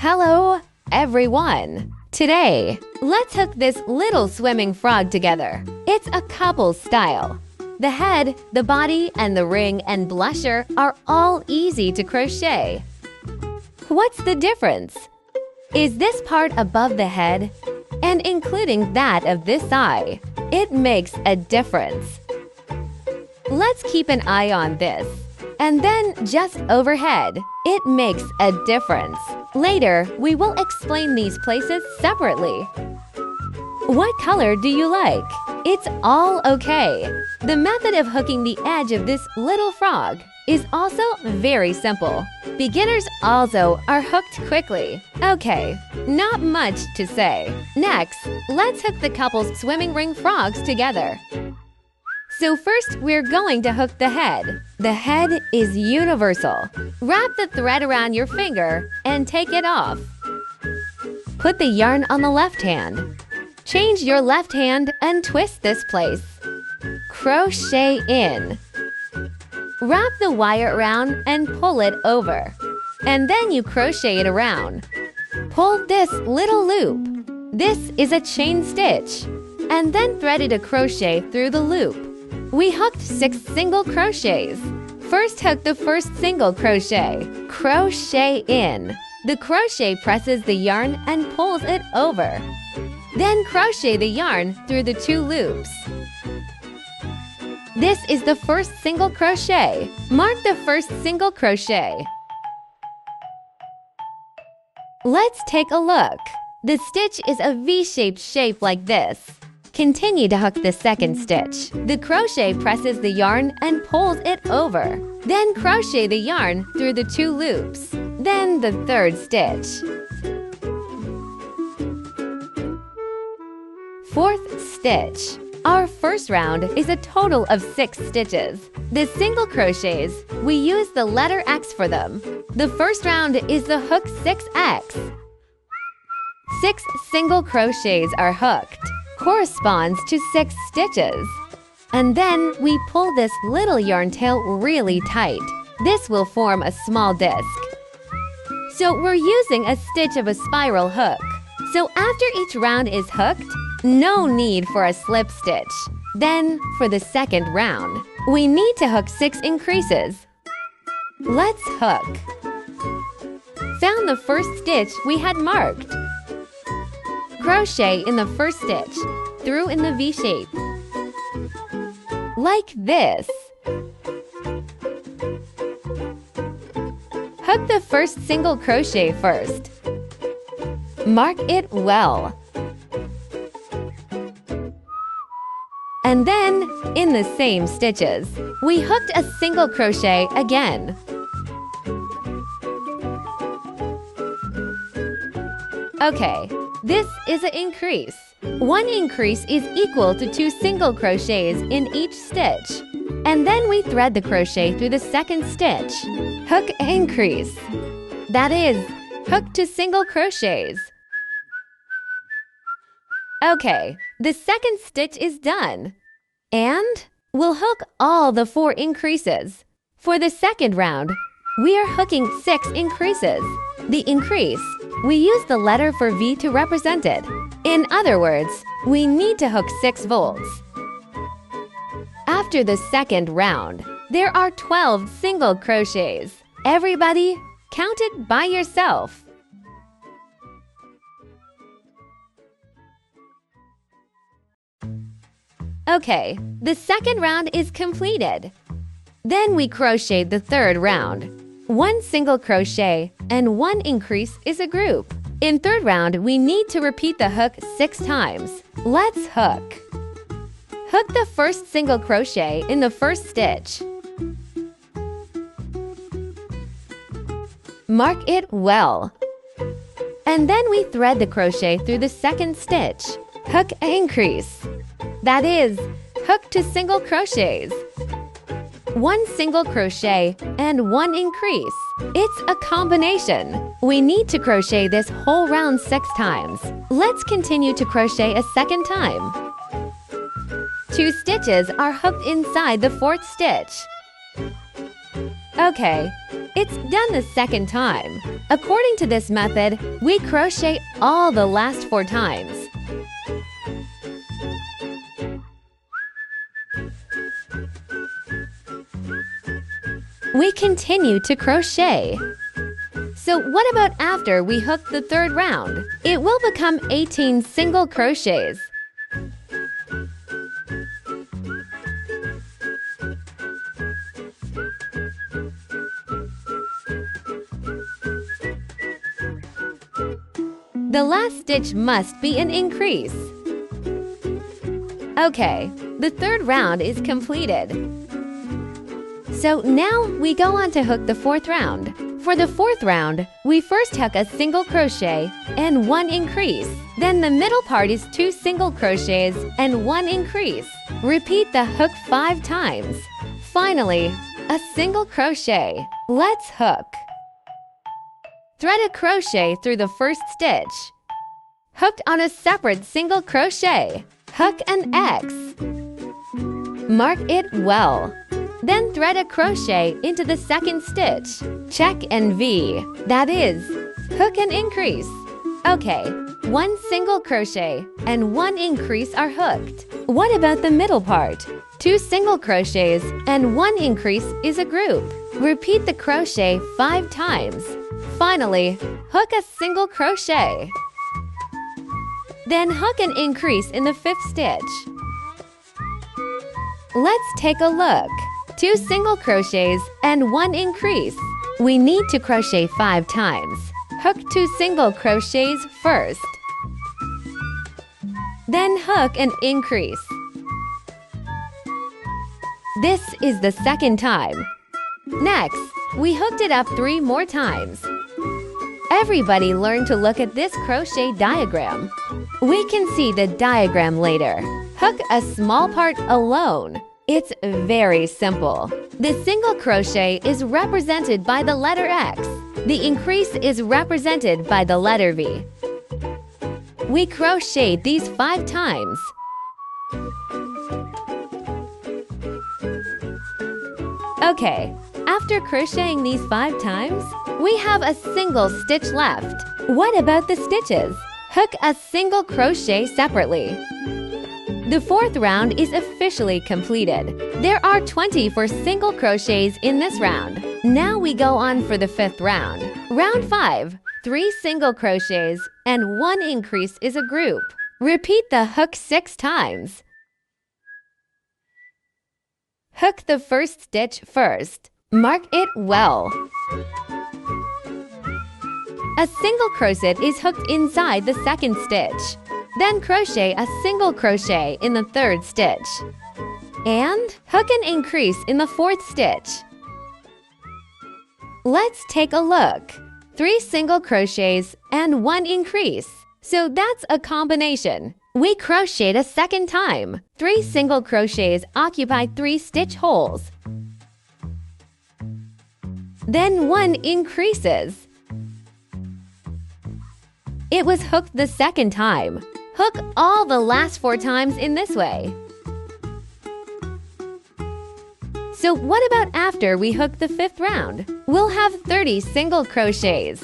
Hello, everyone! Today, let's hook this little swimming frog together. It's a couple style. The head, the body, and the ring and blusher are all easy to crochet. What's the difference? Is this part above the head? And including that of this eye, it makes a difference. Let's keep an eye on this. And then just overhead, it makes a difference. Later, we will explain these places separately. What color do you like? It's all okay. The method of hooking the edge of this little frog is also very simple. Beginners also are hooked quickly. Okay, not much to say. Next, let's hook the couple's swimming ring frogs together. So first, we're going to hook the head. The head is universal. Wrap the thread around your finger and take it off. Put the yarn on the left hand. Change your left hand and twist this place. Crochet in. Wrap the wire around and pull it over. And then you crochet it around. Pull this little loop. This is a chain stitch. And then thread a crochet through the loop. We hooked 6 single crochets. First, hook the first single crochet. Crochet in. The crochet presses the yarn and pulls it over. Then crochet the yarn through the 2 loops. This is the first single crochet. Mark the first single crochet. Let's take a look. The stitch is a V-shaped shape like this. Continue to hook the second stitch. The crochet presses the yarn and pulls it over. Then crochet the yarn through the 2 loops. Then the third stitch. Fourth stitch. Our first round is a total of 6 stitches. The single crochets, we use the letter X for them. The first round is the hook 6X. 6 single crochets are hooked. Corresponds to 6 stitches. And then we pull this little yarn tail really tight. This will form a small disc. So we're using a stitch of a spiral hook. So after each round is hooked, no need for a slip stitch. Then, for the second round, we need to hook 6 increases. Let's hook. Found the first stitch we had marked. Crochet in the first stitch, through in the V shape. Like this. Hook the first single crochet first. Mark it well. And then, in the same stitches, we hooked a single crochet again. Okay, this is an increase. 1 increase is equal to 2 single crochets in each stitch. And then we thread the crochet through the second stitch. Hook increase. That is, hook 2 single crochets. Okay, the second stitch is done. And we'll hook all the 4 increases. For the second round, we are hooking 6 increases. The increase, we use the letter for V to represent it. In other words, we need to hook 6 volts. After the second round, there are 12 single crochets. Everybody, count it by yourself. Okay, the second round is completed. Then we crochet the third round. 1 single crochet and 1 increase is a group. In third round, we need to repeat the hook 6 times. Let's hook. Hook the first single crochet in the first stitch. Mark it well. And then we thread the crochet through the second stitch. Hook increase. That is, hook 2 single crochets. 1 single crochet and 1 increase. It's a combination. We need to crochet this whole round 6 times. Let's continue to crochet a second time. 2 stitches are hooked inside the 4th stitch. Okay, It's done the second time. According to this method, we crochet all the last 4 times. We continue to crochet. So what about after we hook the 3rd round? It will become 18 single crochets. The last stitch must be an increase. Okay, the 3rd round is completed. So now we go on to hook the 4th round. For the 4th round, we first hook a single crochet and 1 increase. Then the middle part is 2 single crochets and 1 increase. Repeat the hook 5 times. Finally, a single crochet. Let's hook. Thread a crochet through the first stitch. Hooked on a separate single crochet. Hook an X. Mark it well. Then thread a crochet into the 2nd stitch. Check and V. That is, hook and increase. Okay, 1 single crochet and 1 increase are hooked. What about the middle part? 2 single crochets and 1 increase is a group. Repeat the crochet 5 times. Finally, hook a single crochet. Then hook an increase in the 5th stitch. Let's take a look. 2 single crochets and 1 increase. We need to crochet 5 times. Hook 2 single crochets first. Then hook an increase. This is the 2nd time. Next, we hooked it up 3 more times. Everybody learn to look at this crochet diagram. We can see the diagram later. Hook a small part alone. It's very simple. The single crochet is represented by the letter X. The increase is represented by the letter V. We crochet these 5 times. Okay, after crocheting these 5 times, we have a single stitch left. What about the stitches? Hook a single crochet separately. The 4th round is officially completed. There are 24 single crochets in this round. Now we go on for the 5th round. Round 5, 3 single crochets and 1 increase is a group. Repeat the hook 6 times. Hook the 1st stitch first. Mark it well. A single crochet is hooked inside the 2nd stitch. Then crochet a single crochet in the 3rd stitch. And hook an increase in the 4th stitch. Let's take a look. 3 single crochets and 1 increase. So that's a combination. We crocheted a 2nd time. 3 single crochets occupy 3 stitch holes. Then 1 increases. It was hooked the 2nd time. Hook all the last 4 times in this way. So what about after we hook the 5th round? We'll have 30 single crochets.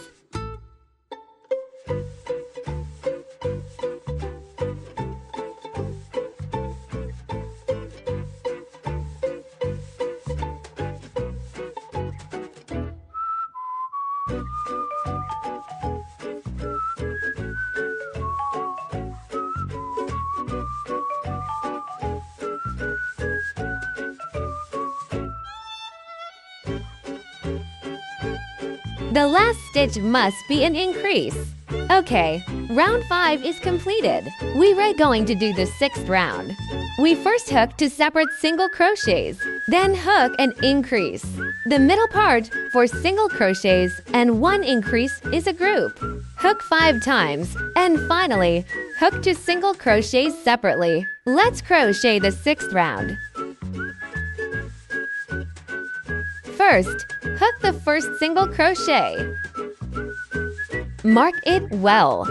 The last stitch must be an increase. Okay, round 5 is completed. We are going to do the 6th round. We first hook 2 separate single crochets, then hook an increase. The middle part, 4 single crochets and 1 increase is a group. Hook 5 times, and finally, hook 2 single crochets separately. Let's crochet the 6th round. First, hook the 1st single crochet. Mark it well.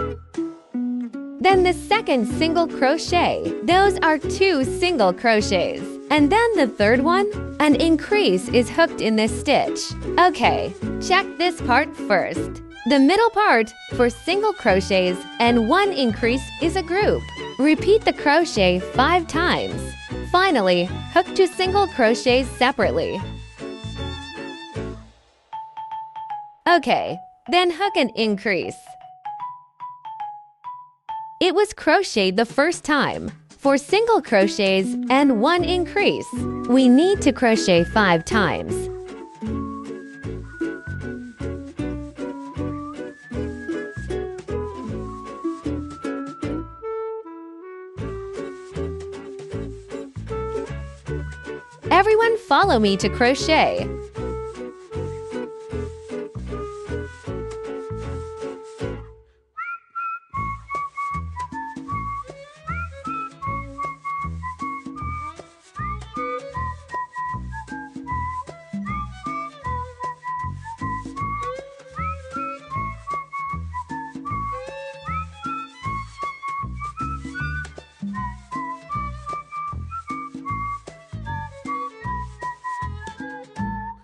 Then the 2nd single crochet. Those are 2 single crochets. And then the third one, an increase is hooked in this stitch. Okay, check this part first. The middle part for single crochets and 1 increase is a group. Repeat the crochet 5 times. Finally, hook 2 single crochets separately. Okay, then hook an increase. It was crocheted the first time. For single crochets and 1 increase, we need to crochet 5 times. Everyone follow me to crochet.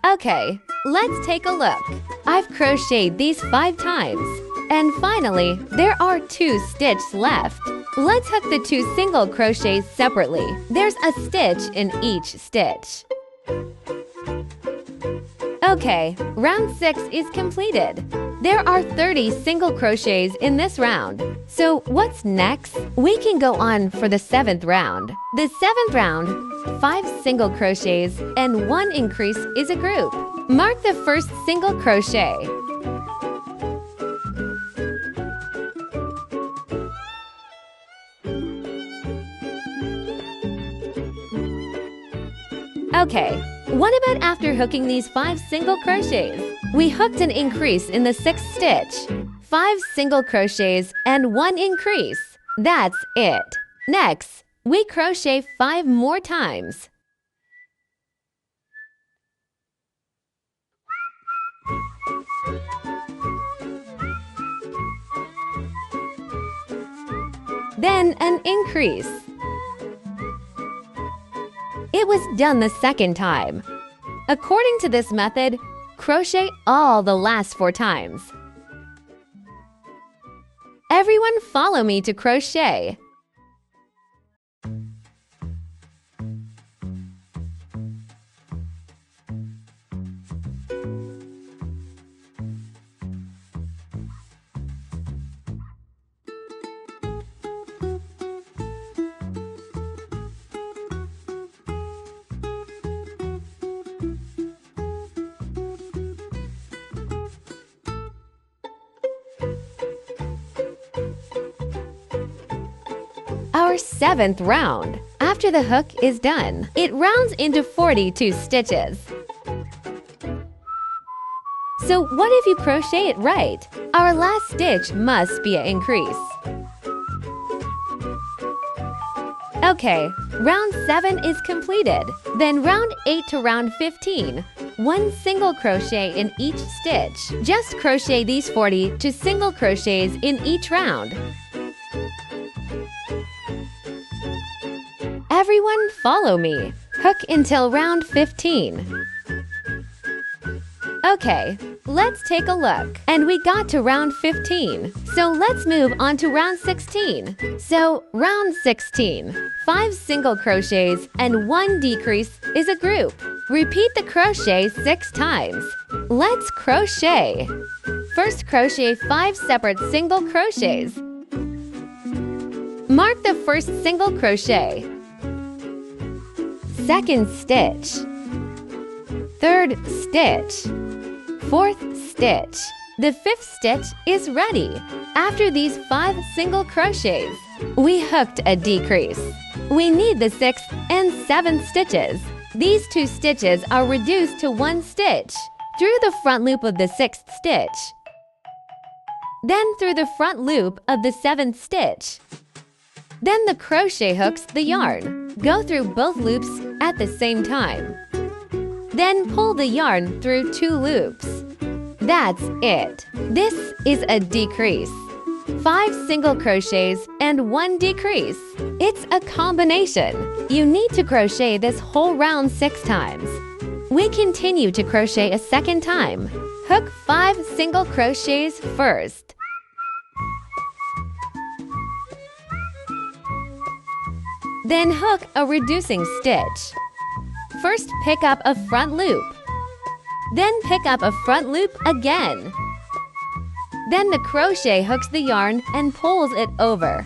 Okay, let's take a look. I've crocheted these 5 times. And finally, there are 2 stitches left. Let's hook the 2 single crochets separately. There's a stitch in each stitch. Okay, round 6 is completed. There are 30 single crochets in this round. So what's next? We can go on for the 7th round. The 7th round, 5 single crochets and 1 increase is a group. Mark the first single crochet. Okay, what about after hooking these 5 single crochets? We hooked an increase in the 6th stitch. 5 single crochets and 1 increase. That's it. Next, we crochet 5 more times. Then an increase. It was done the 2nd time. According to this method, crochet all the last 4 times. Everyone follow me to crochet. Our 7th round. After the hook is done, it rounds into 42 stitches. So what if you crochet it right? Our last stitch must be an increase. Okay, round 7 is completed. Then round 8 to round 15. 1 single crochet in each stitch. Just crochet these 42 single crochets in each round. Everyone follow me. Hook until round 15. Okay, let's take a look. And we got to round 15. So let's move on to round 16. So round 16. 5 single crochets and 1 decrease is a group. Repeat the crochet 6 times. Let's crochet. First crochet 5 separate single crochets. Mark the first single crochet. 2nd stitch, 3rd stitch, 4th stitch. The 5th stitch is ready. After these 5 single crochets, we hooked a decrease. We need the 6th and 7th stitches. These 2 stitches are reduced to 1 stitch through the front loop of the 6th stitch, then through the front loop of the 7th stitch. Then the crochet hooks the yarn. Go through both loops at the same time. Then pull the yarn through 2 loops. That's it. This is a decrease. 5 single crochets, and 1 decrease. It's a combination. You need to crochet this whole round 6 times. We continue to crochet a second time. Hook 5 single crochets first. Then hook a reducing stitch. First pick up a front loop. Then pick up a front loop again. Then the crochet hooks the yarn and pulls it over.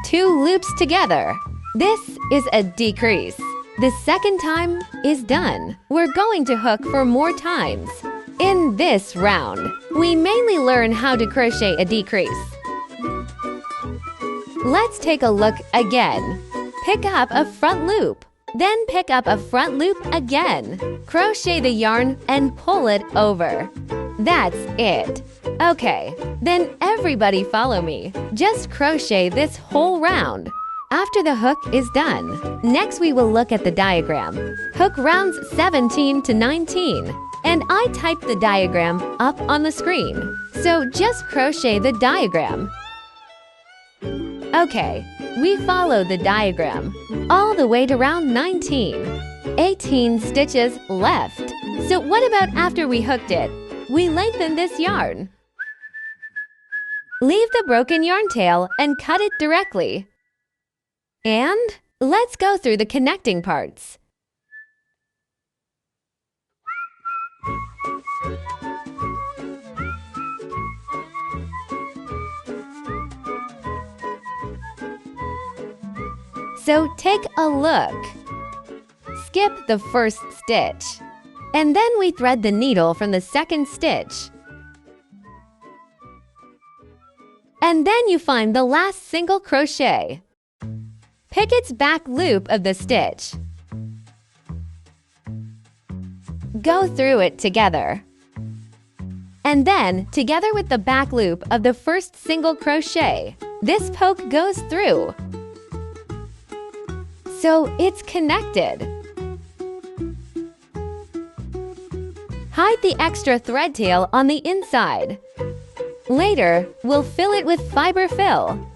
2 loops together. This is a decrease. The second time is done. We're going to hook for more times. In this round, we mainly learn how to crochet a decrease. Let's take a look again. Pick up a front loop. Then pick up a front loop again. Crochet the yarn and pull it over. That's it. Okay, then everybody follow me. Just crochet this whole round. After the hook is done, next we will look at the diagram. Hook rounds 17 to 19. And I typed the diagram up on the screen. So just crochet the diagram. Okay, we follow the diagram all the way to round 19. 18 stitches left. So what about after we hooked it? We lengthen this yarn. Leave the broken yarn tail and cut it directly. And let's go through the connecting parts. So take a look. Skip the first stitch. And then we thread the needle from the second stitch. And then you find the last single crochet. Pick its back loop of the stitch. Go through it together. And then, together with the back loop of the first single crochet, this poke goes through. So it's connected. Hide the extra thread tail on the inside. Later, we'll fill it with fiber fill.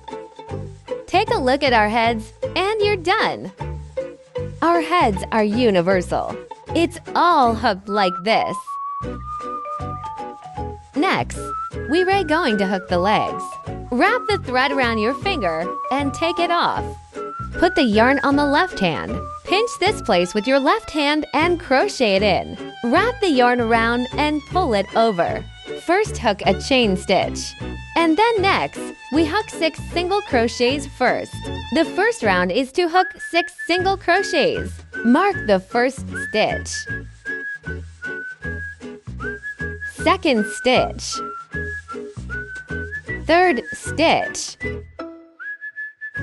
Take a look at our heads, and you're done. Our heads are universal. It's all hooked like this. Next, we're going to hook the legs. Wrap the thread around your finger and take it off. Put the yarn on the left hand. Pinch this place with your left hand and crochet it in. Wrap the yarn around and pull it over. First hook a chain stitch. And then next, we hook 6 single crochets first. The first round is to hook 6 single crochets. Mark the first stitch. Second stitch. Third stitch.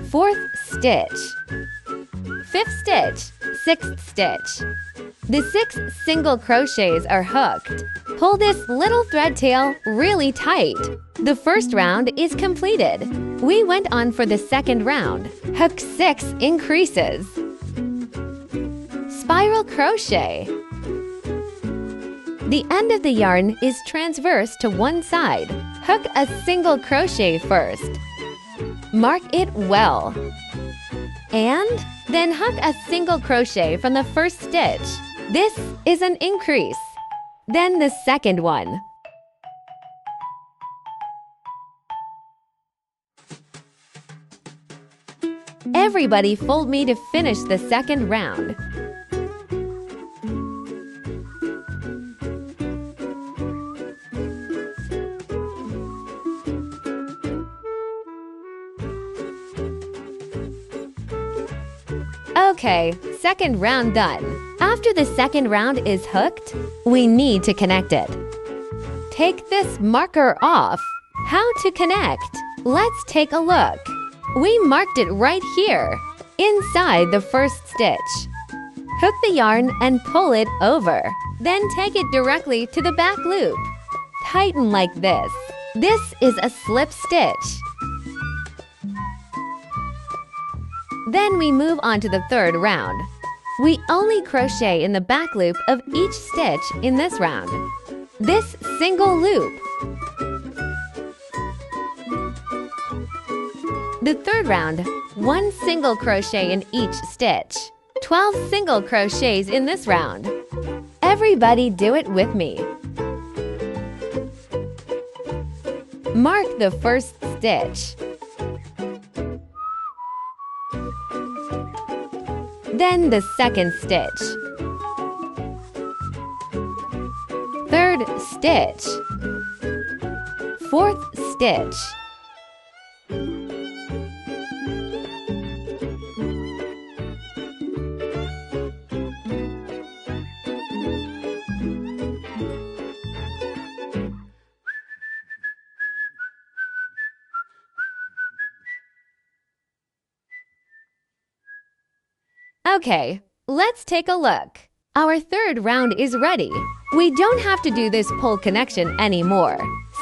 Fourth stitch. Fifth stitch. Sixth stitch. The 6 single crochets are hooked. Pull this little thread tail really tight. The first round is completed. We went on for the second round. Hook 6 increases. Spiral crochet. The end of the yarn is transverse to one side. Hook a single crochet first. Mark it well. And then hook a single crochet from the first stitch. This is an increase. Then the second one. Everybody fold me to finish the second round. Okay, second round done. After the second round is hooked, we need to connect it. Take this marker off. How to connect? Let's take a look. We marked it right here, inside the first stitch. Hook the yarn and pull it over. Then take it directly to the back loop. Tighten like this. This is a slip stitch. Then we move on to the third round. We only crochet in the back loop of each stitch in this round. This single loop. The third round, 1 single crochet in each stitch. 12 single crochets in this round. Everybody do it with me. Mark the first stitch. Then the second stitch. Third stitch. Fourth stitch. Okay, let's take a look. Our third round is ready. We don't have to do this pull connection anymore.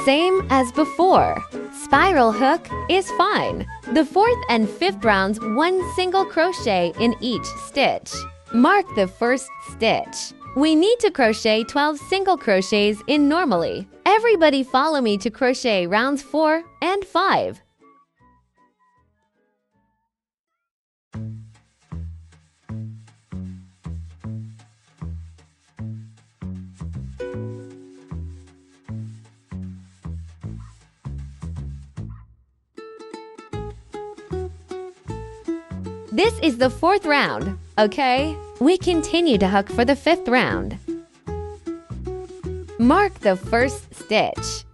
Same as before. Spiral hook is fine. The fourth and fifth rounds, 1 single crochet in each stitch. Mark the first stitch. We need to crochet 12 single crochets in normally. Everybody follow me to crochet rounds 4 and 5. This is the fourth round, okay? We continue to hook for the fifth round. Mark the first stitch.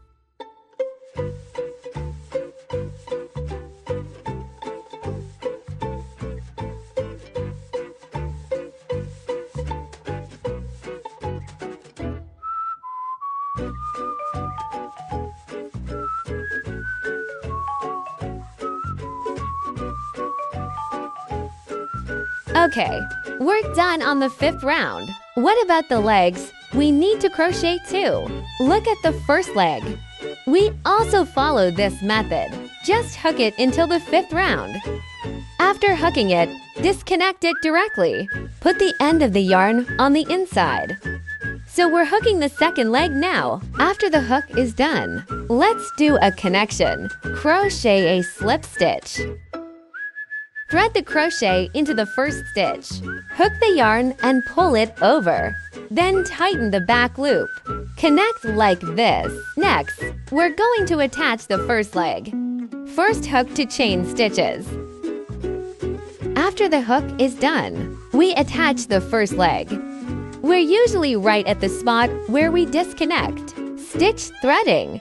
Okay, we're done on the fifth round. What about the legs? We need to crochet too. Look at the first leg. We also follow this method. Just hook it until the fifth round. After hooking it, disconnect it directly. Put the end of the yarn on the inside. So we're hooking the second leg now. After the hook is done, let's do a connection. Crochet a slip stitch. Thread the crochet into the first stitch. Hook the yarn and pull it over. Then tighten the back loop. Connect like this. Next, we're going to attach the first leg. First hook to chain stitches. After the hook is done, we attach the first leg. We're usually right at the spot where we disconnect. Stitch threading.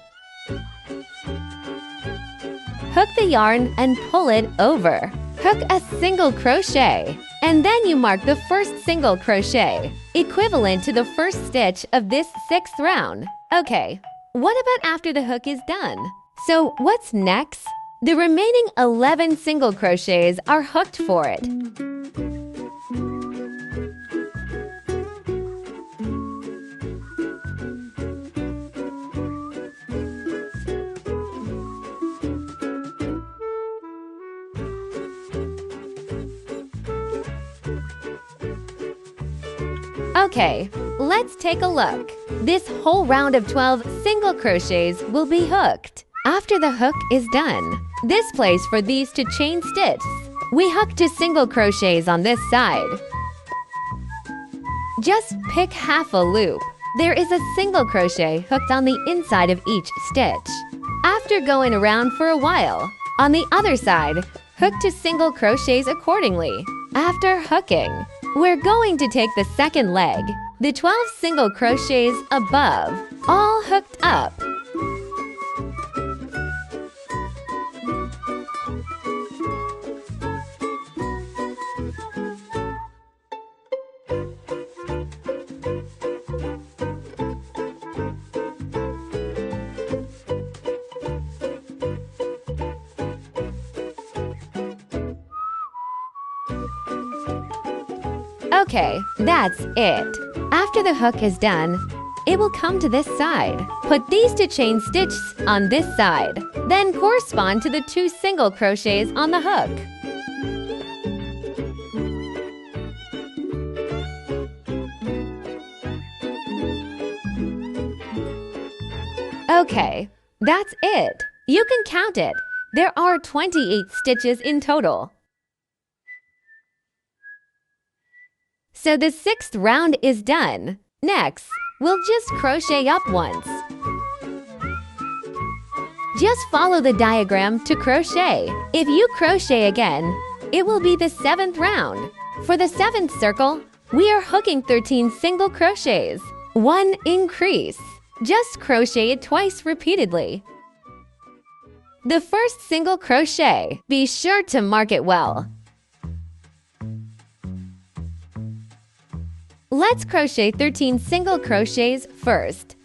Hook the yarn and pull it over. Hook a single crochet, and then you mark the first single crochet, equivalent to the first stitch of this sixth round. Okay, what about after the hook is done? So what's next? The remaining 11 single crochets are hooked for it. Okay, let's take a look. This whole round of 12 single crochets will be hooked. After the hook is done, this place for these to chain stitch. We hook 2 single crochets on this side. Just pick half a loop. There is a single crochet hooked on the inside of each stitch. After going around for a while, on the other side, hook 2 single crochets accordingly. After hooking, we're going to take the second leg, the 12 single crochets above, all hooked up. Okay, that's it. After the hook is done, it will come to this side. Put these 2 chain stitches on this side, then correspond to the 2 single crochets on the hook. Okay, that's it. You can count it. There are 28 stitches in total. So the 6th round is done. Next, we'll just crochet up once. Just follow the diagram to crochet. If you crochet again, it will be the 7th round. For the 7th circle, we are hooking 13 single crochets. 1 increase. Just crochet it twice repeatedly. The first single crochet, be sure to mark it well. Let's crochet 13 single crochets first.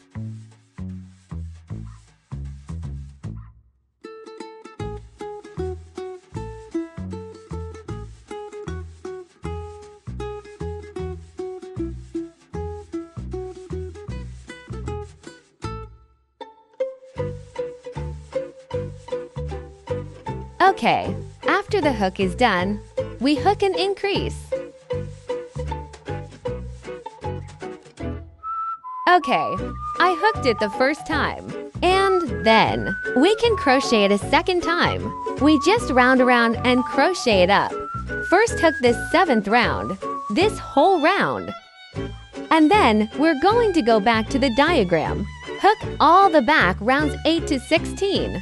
Okay, after the hook is done, we hook an increase. Okay, I hooked it the first time. And then, we can crochet it a second time. We just round around and crochet it up. First hook this 7th round, this whole round. And then, we're going to go back to the diagram. Hook all the back rounds 8 to 16.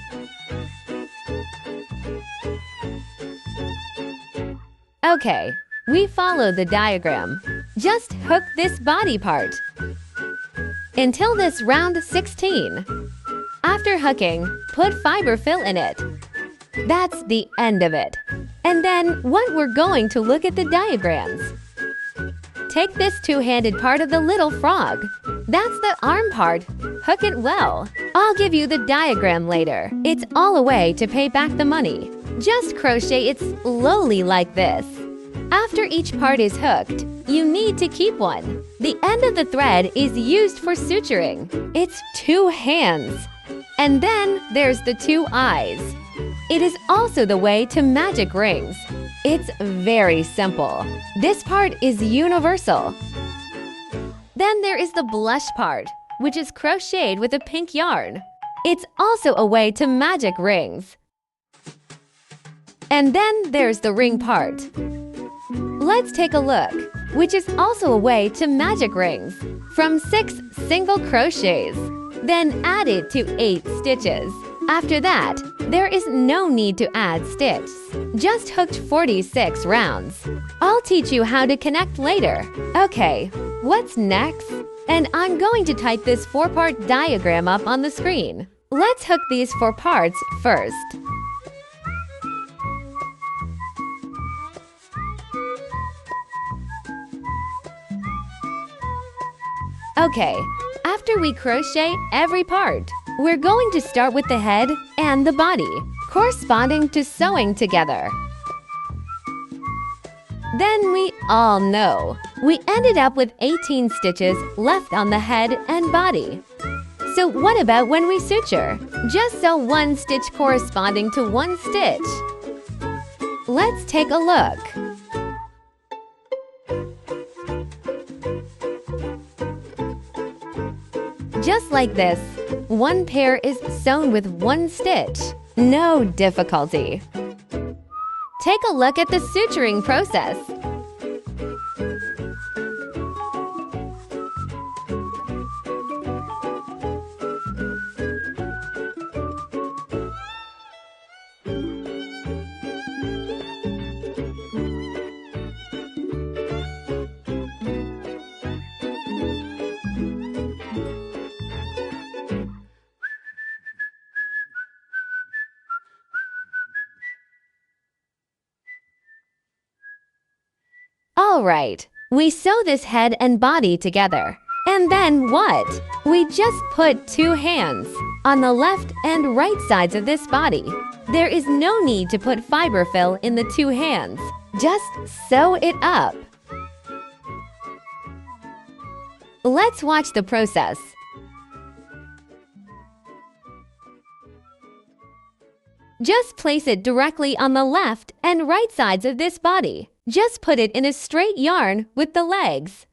Okay, we follow the diagram. Just hook this body part until this round 16. After hooking, put fiber fill in it. That's the end of it. And then what we're going to look at the diagrams. Take this two-handed part of the little frog. That's the arm part. Hook it well. I'll give you the diagram later. It's all a way to pay back the money. Just crochet it slowly like this. After each part is hooked, you need to keep one. The end of the thread is used for suturing. It's 2 hands. And then there's the 2 eyes. It is also the way to magic rings. It's very simple. This part is universal. Then there is the blush part, which is crocheted with a pink yarn. It's also a way to magic rings. And then there's the ring part. Let's take a look, which is also a way to magic rings. From 6 single crochets, then add it to 8 stitches. After that, there is no need to add stitches. Just hooked 46 rounds. I'll teach you how to connect later. Okay, what's next? And I'm going to type this 4-part diagram up on the screen. Let's hook these 4 parts first. Okay, after we crochet every part, we're going to start with the head and the body, corresponding to sewing together. Then we all know, we ended up with 18 stitches left on the head and body. So what about when we suture? Just sew 1 stitch corresponding to 1 stitch. Let's take a look. Just like this, 1 pair is sewn with 1 stitch. No difficulty. Take a look at the suturing process. All right, we sew this head and body together. And then what? We just put 2 hands on the left and right sides of this body. There is no need to put fiber fill in the 2 hands. Just sew it up. Let's watch the process. Just place it directly on the left and right sides of this body. Just put it in a straight yarn with the legs.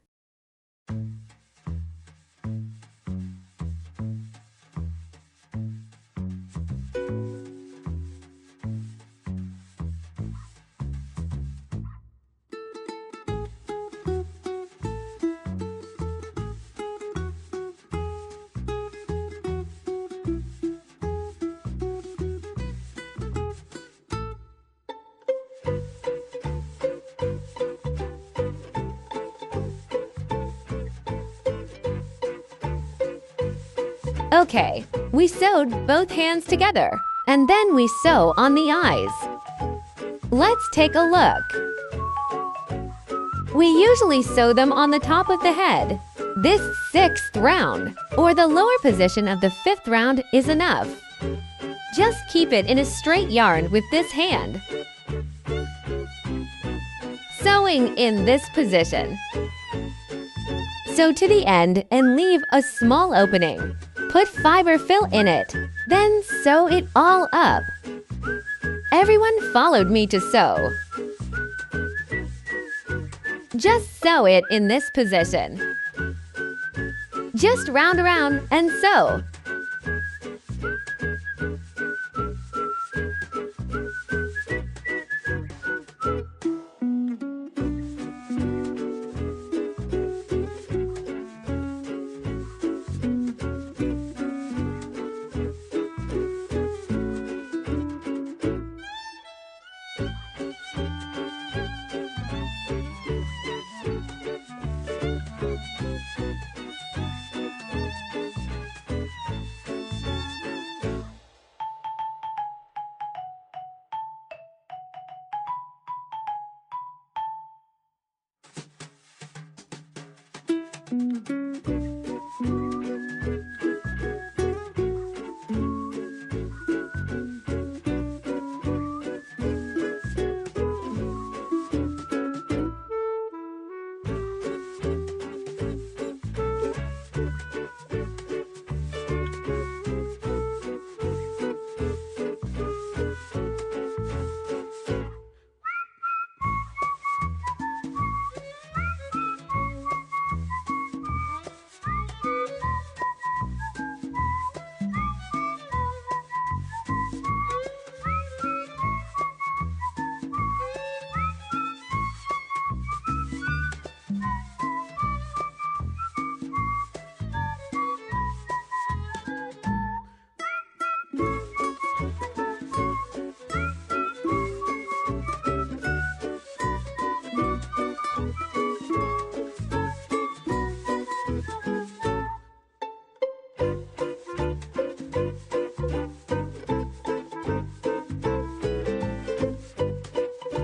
Okay, we sewed both hands together, and then we sew on the eyes. Let's take a look. We usually sew them on the top of the head. This 6th round, or the lower position of the 5th round, is enough. Just keep it in a straight yarn with this hand. Sewing in this position. Sew to the end and leave a small opening. Put fiber fill in it, then sew it all up. Everyone followed me to sew. Just sew it in this position. Just round around and sew.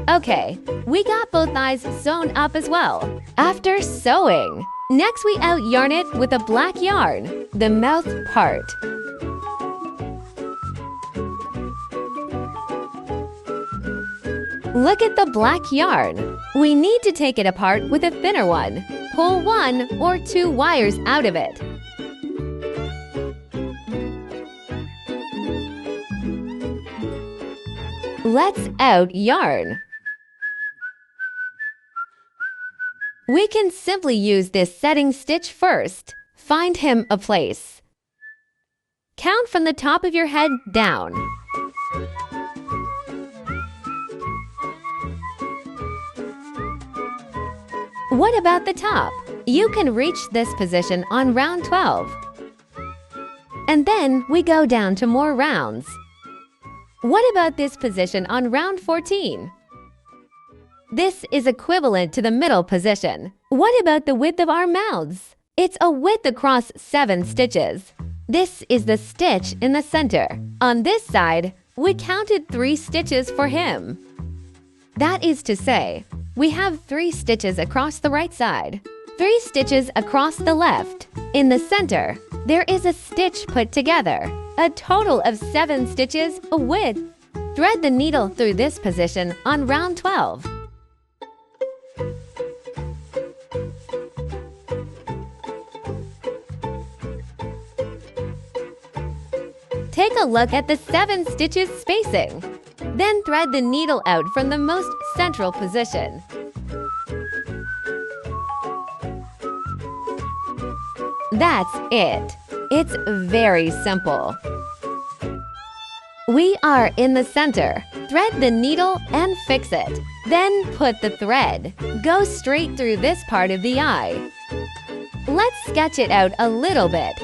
Okay, we got both eyes sewn up as well. After sewing, next we out-yarn it with a black yarn, the mouth part. Look at the black yarn. We need to take it apart with a thinner one. Pull 1 or 2 wires out of it. Let's out-yarn. We can simply use this setting stitch first. Find him a place. Count from the top of your head down. What about the top? You can reach this position on round 12. And then we go down to more rounds. What about this position on round 14? This is equivalent to the middle position. What about the width of our mouths? It's a width across 7 stitches. This is the stitch in the center. On this side, we counted 3 stitches for him. That is to say, we have 3 stitches across the right side, 3 stitches across the left. In the center, there is a stitch put together, a total of 7 stitches a width. Thread the needle through this position on round 12. Take a look at the 7 stitches spacing. Then thread the needle out from the most central position. That's it. It's very simple. We are in the center. Thread the needle and fix it. Then put the thread. Go straight through this part of the eye. Let's sketch it out a little bit.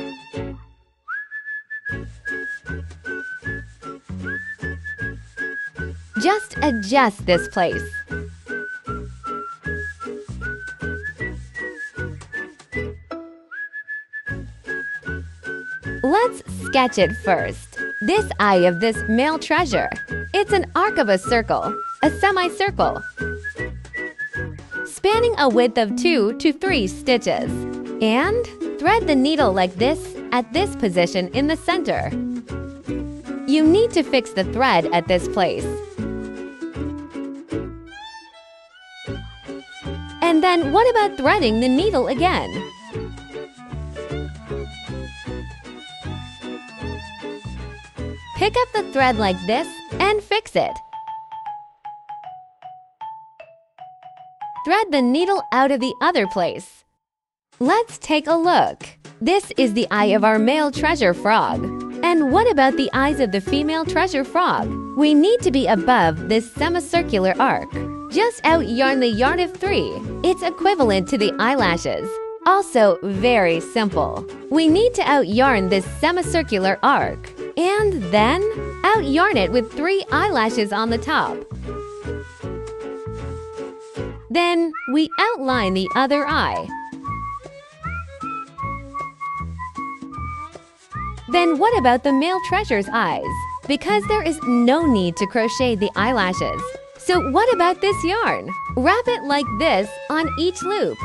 Just adjust this place. Let's sketch it first. This eye of this male treasure. It's an arc of a circle, a semicircle, spanning a width of 2 to 3 stitches. And thread the needle like this at this position in the center. You need to fix the thread at this place. And then what about threading the needle again? Pick up the thread like this and fix it. Thread the needle out of the other place. Let's take a look. This is the eye of our male treasure frog. And what about the eyes of the female treasure frog? We need to be above this semicircular arc. Just out yarn the yarn of 3. It's equivalent to the eyelashes. Also very simple. We need to out yarn this semicircular arc. And then out yarn it with 3 eyelashes on the top. Then we outline the other eye. Then what about the male treasure's eyes? Because there is no need to crochet the eyelashes. So what about this yarn? Wrap it like this on each loop.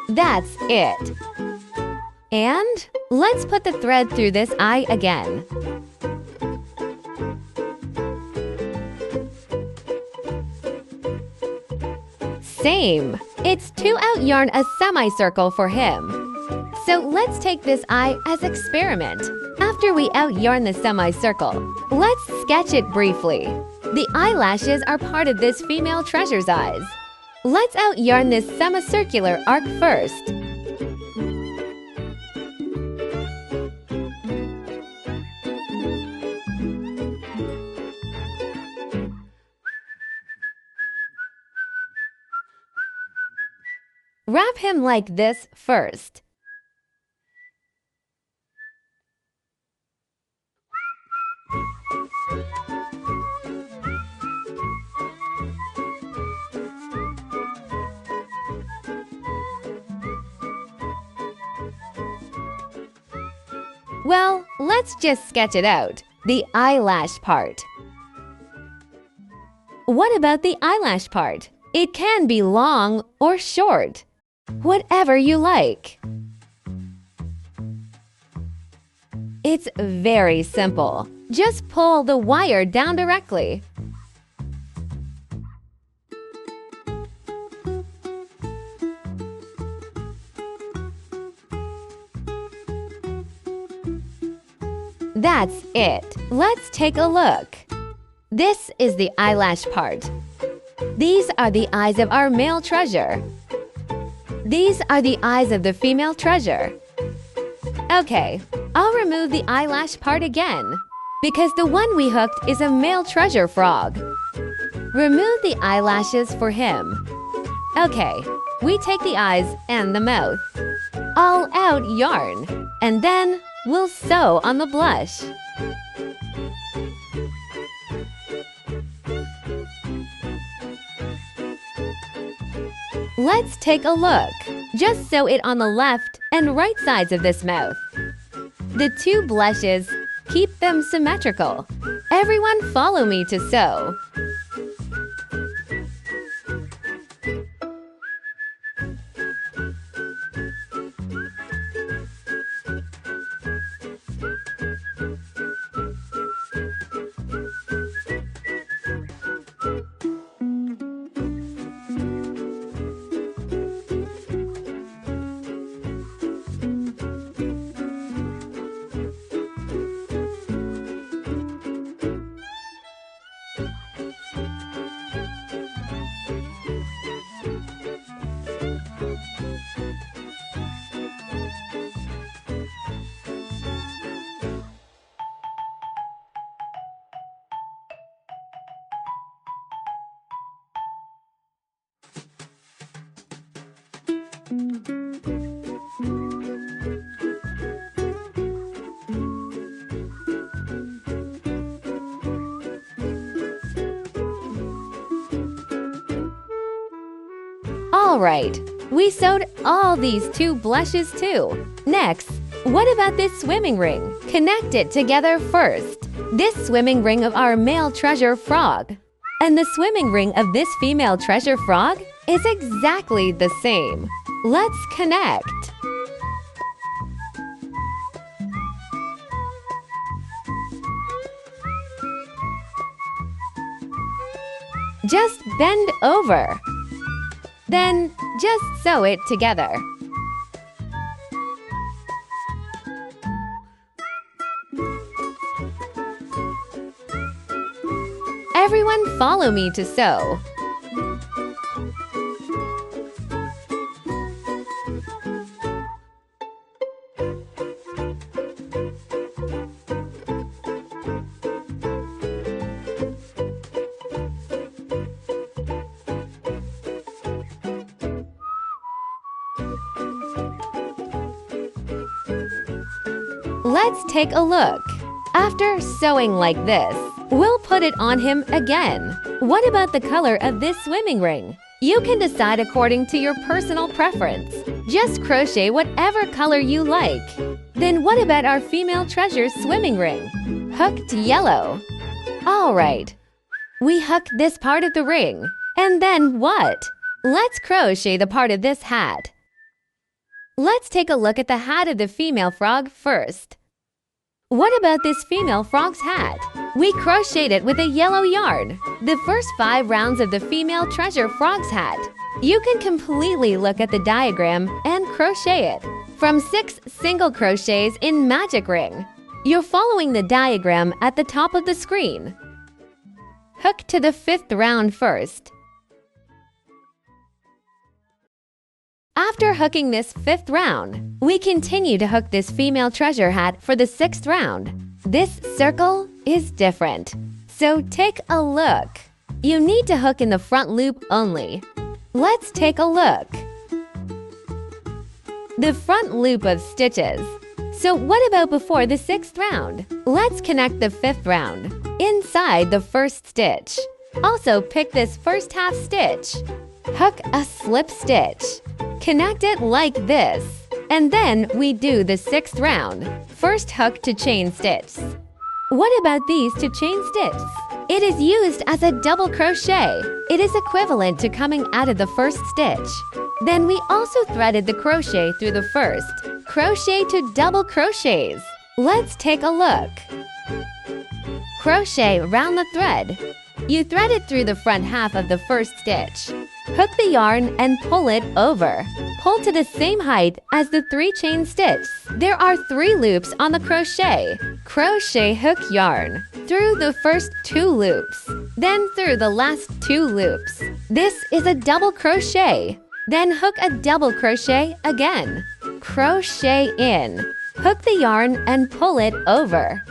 That's it. And let's put the thread through this eye again. Same. It's to out yarn a semicircle for him. So let's take this eye as experiment. After we out yarn the semicircle, let's sketch it briefly. The eyelashes are part of this female treasure's eyes. Let's out yarn this semicircular arc first. Wrap him like this first. Well, let's just sketch it out. The eyelash part. What about the eyelash part? It can be long or short. Whatever you like. It's very simple. Just pull the wire down directly. That's it. Let's take a look. This is the eyelash part. These are the eyes of our male treasure. These are the eyes of the female treasure. Okay, I'll remove the eyelash part again, because the one we hooked is a male treasure frog. Remove the eyelashes for him. Okay, we take the eyes and the mouth. All out yarn, and then we'll sew on the blush. Let's take a look. Just sew it on the left and right sides of this mouth. The 2 blushes, keep them symmetrical. Everyone follow me to sew. All right, we sewed all these 2 blushes too. Next, what about this swimming ring? Connect it together first. This swimming ring of our male treasure frog and the swimming ring of this female treasure frog is exactly the same. Let's connect. Just bend over. Then just sew it together. Everyone follow me to sew. Let's take a look. After sewing like this, we'll put it on him again. What about the color of this swimming ring? You can decide according to your personal preference. Just crochet whatever color you like. Then what about our female treasure's swimming ring? Hooked yellow. All right. We hook this part of the ring. And then what? Let's crochet the part of this hat. Let's take a look at the hat of the female frog first. What about this female frog's hat? We crocheted it with a yellow yarn. The first 5 rounds of the female treasure frog's hat. You can completely look at the diagram and crochet it from 6 single crochets in magic ring. You're following the diagram at the top of the screen. Hook to the 5th round first. After hooking this 5th round, we continue to hook this female treasure hat for the 6th round. This circle is different, so take a look. You need to hook in the front loop only. Let's take a look. The front loop of stitches. So what about before the 6th round? Let's connect the 5th round inside the first stitch. Also pick this first half stitch. Hook a slip stitch. Connect it like this, and then we do the 6th round. First hook to chain stitch. What about these to chain stitch? It is used as a double crochet. It is equivalent to coming out of the first stitch. Then we also threaded the crochet through the first. Crochet to double crochets. Let's take a look. Crochet around the thread. You thread it through the front half of the first stitch. Hook the yarn and pull it over. Pull to the same height as the 3 chain stitches. There are 3 loops on the crochet. Crochet hook yarn through the first 2 loops, then through the last 2 loops. This is a double crochet. Then hook a double crochet again. Crochet in. Hook the yarn and pull it over.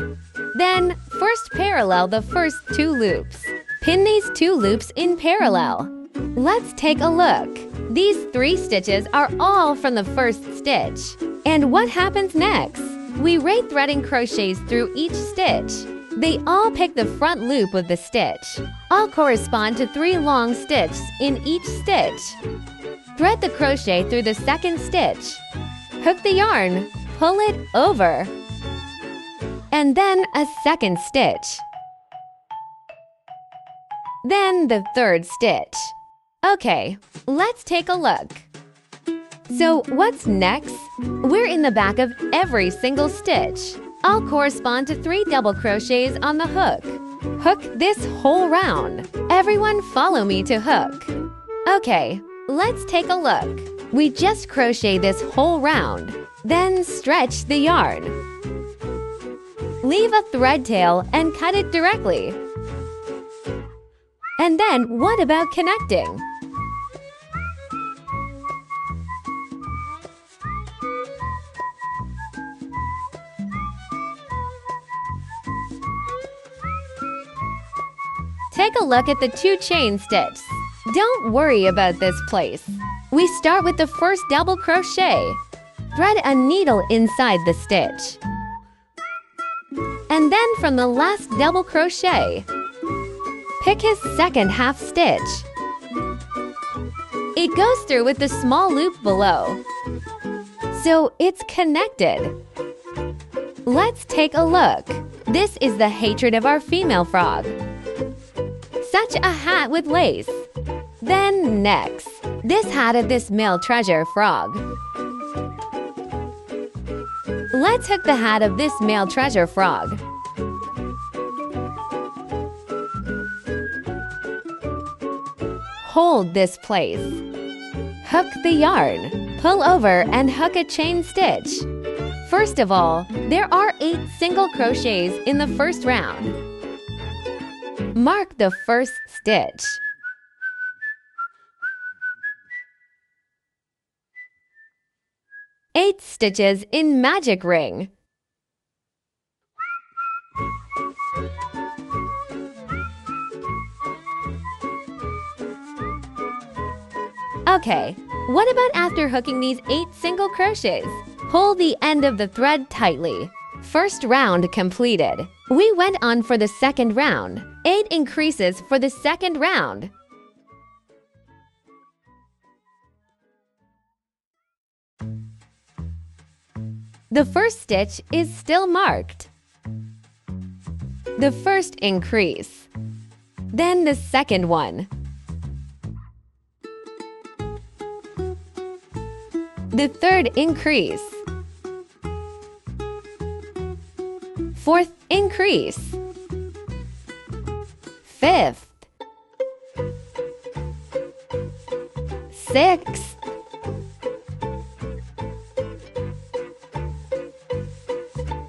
Then first parallel the first 2 loops. Pin these 2 loops in parallel. Let's take a look. These 3 stitches are all from the first stitch. And what happens next? We rate threading crochets through each stitch. They all pick the front loop of the stitch. All correspond to 3 long stitches in each stitch. Thread the crochet through the 2nd stitch. Hook the yarn, pull it over, and then a 2nd stitch. Then the 3rd stitch. Okay, let's take a look. So what's next? We're in the back of every single stitch. All correspond to 3 double crochets on the hook. Hook this whole round. Everyone follow me to hook. Okay, let's take a look. We just crochet this whole round, then stretch the yarn. Leave a thread tail and cut it directly. And then what about connecting? Take a look at the 2 chain stitches. Don't worry about this place. We start with the first double crochet. Thread a needle inside the stitch. And then from the last double crochet, pick his 2nd half stitch. It goes through with the small loop below, so it's connected. Let's take a look. This is the hatred of our female frog. Such a hat with lace. Then next, this hat of this male treasure frog. Let's hook the hat of this male treasure frog. Hold this place. Hook the yarn. Pull over and hook a chain stitch. First of all, there are 8 single crochets in the first round. Mark the first stitch. Eight stitches in magic ring. Okay, what about after hooking these 8 single crochets? Pull the end of the thread tightly. First round completed. We went on for the second round. 8 increases for the second round. The first stitch is still marked. The first increase. Then the second one. The third increase. Fourth increase. Fifth. Sixth.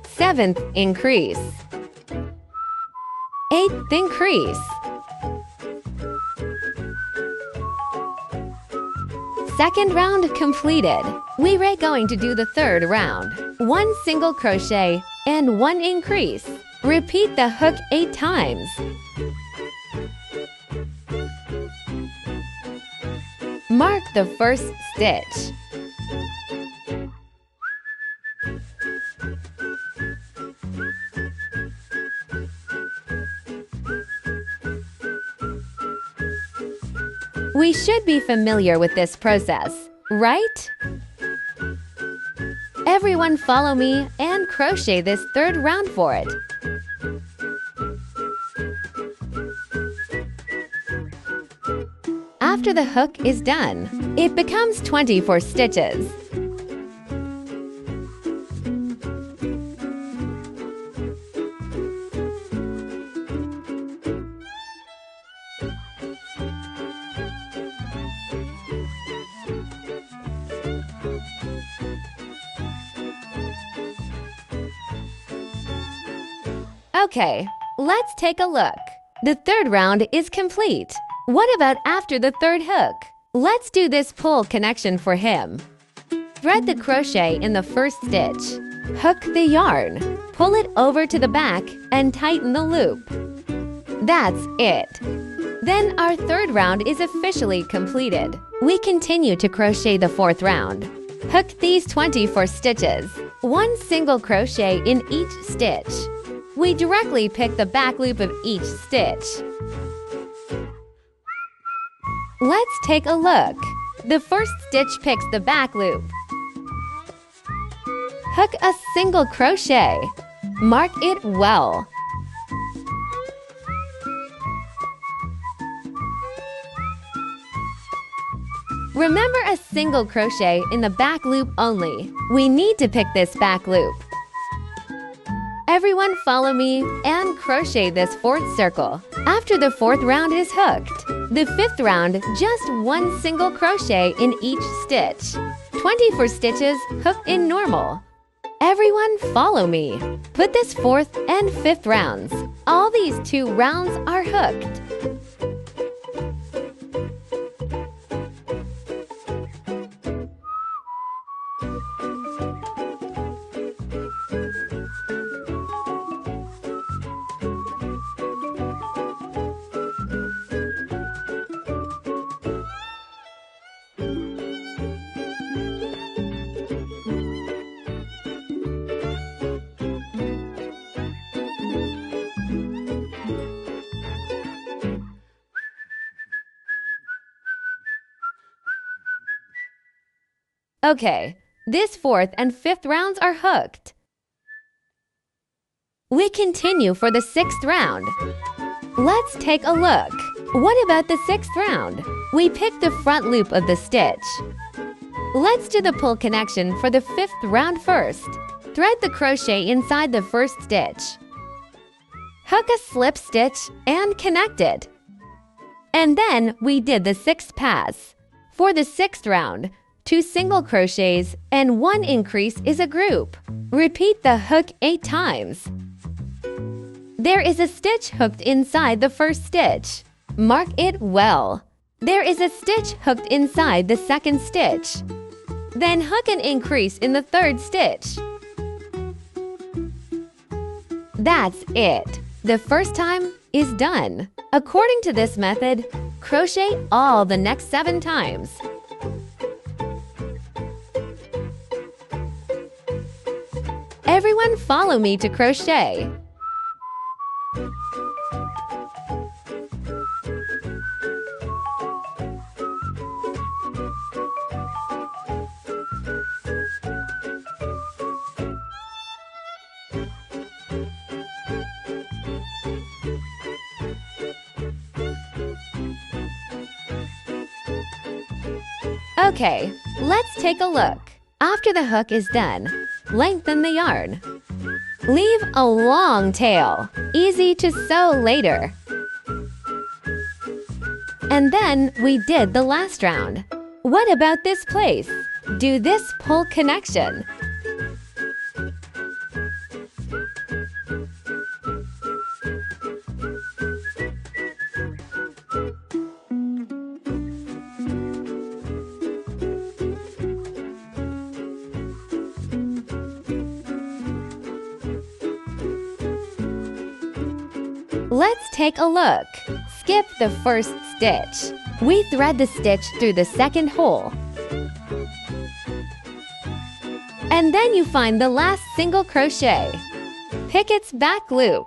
Seventh increase. Eighth increase. Second round completed. We are going to do the third round. 1 single crochet and 1 increase. Repeat the hook 8 times. Mark the first stitch. We should be familiar with this process, right? Everyone follow me and crochet this third round for it. After the hook is done, it becomes 24 stitches. Okay, let's take a look. The third round is complete. What about after the third hook? Let's do this pull connection for him. Thread the crochet in the first stitch. Hook the yarn. Pull it over to the back and tighten the loop. That's it. Then our third round is officially completed. We continue to crochet the fourth round. Hook these 24 stitches. 1 single crochet in each stitch. We directly pick the back loop of each stitch. Let's take a look. The first stitch picks the back loop. Hook a single crochet. Mark it well. Remember a single crochet in the back loop only. We need to pick this back loop. Everyone follow me and crochet this fourth circle. After the fourth round is hooked, the fifth round, just 1 single crochet in each stitch. 24 stitches hooked in normal. Everyone follow me. Put this fourth and fifth rounds. All these 2 rounds are hooked. Okay, this fourth and fifth rounds are hooked. We continue for the sixth round. Let's take a look. What about the sixth round? We pick the front loop of the stitch. Let's do the pull connection for the fifth round first. Thread the crochet inside the first stitch. Hook a slip stitch and connect it. And then we did the sixth pass. For the sixth round, 2 single crochets and 1 increase is a group. Repeat the hook 8 times. There is a stitch hooked inside the first stitch. Mark it well. There is a stitch hooked inside the second stitch. Then hook an increase in the third stitch. That's it. The first time is done. According to this method, crochet all the next 7 times. Everyone follow me to crochet. Okay, let's take a look. After the hook is done, lengthen the yarn. Leave a long tail, easy to sew later. And then we did the last round. What about this place? Do this pull connection. Let's take a look. Skip the first stitch. We thread the stitch through the second hole. And then you find the last single crochet. Pick its back loop.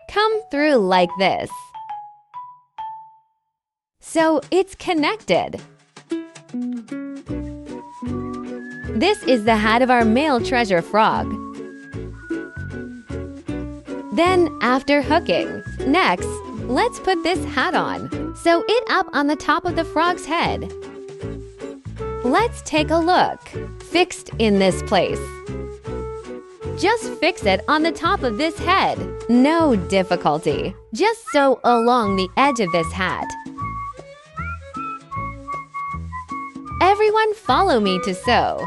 Come through like this. So it's connected. This is the hat of our male treasure frog. Then, after hooking, next, let's put this hat on. Sew it up on the top of the frog's head. Let's take a look. Fixed in this place. Just fix it on the top of this head. No difficulty. Just sew along the edge of this hat. Everyone follow me to sew.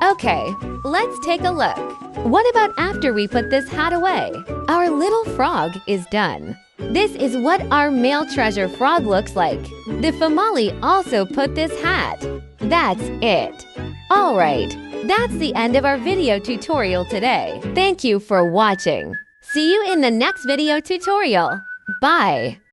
Okay, let's take a look. What about after we put this hat away? Our little frog is done. This is what our male treasure frog looks like. The family also put this hat. That's it. Alright, that's the end of our video tutorial today. Thank you for watching. See you in the next video tutorial. Bye!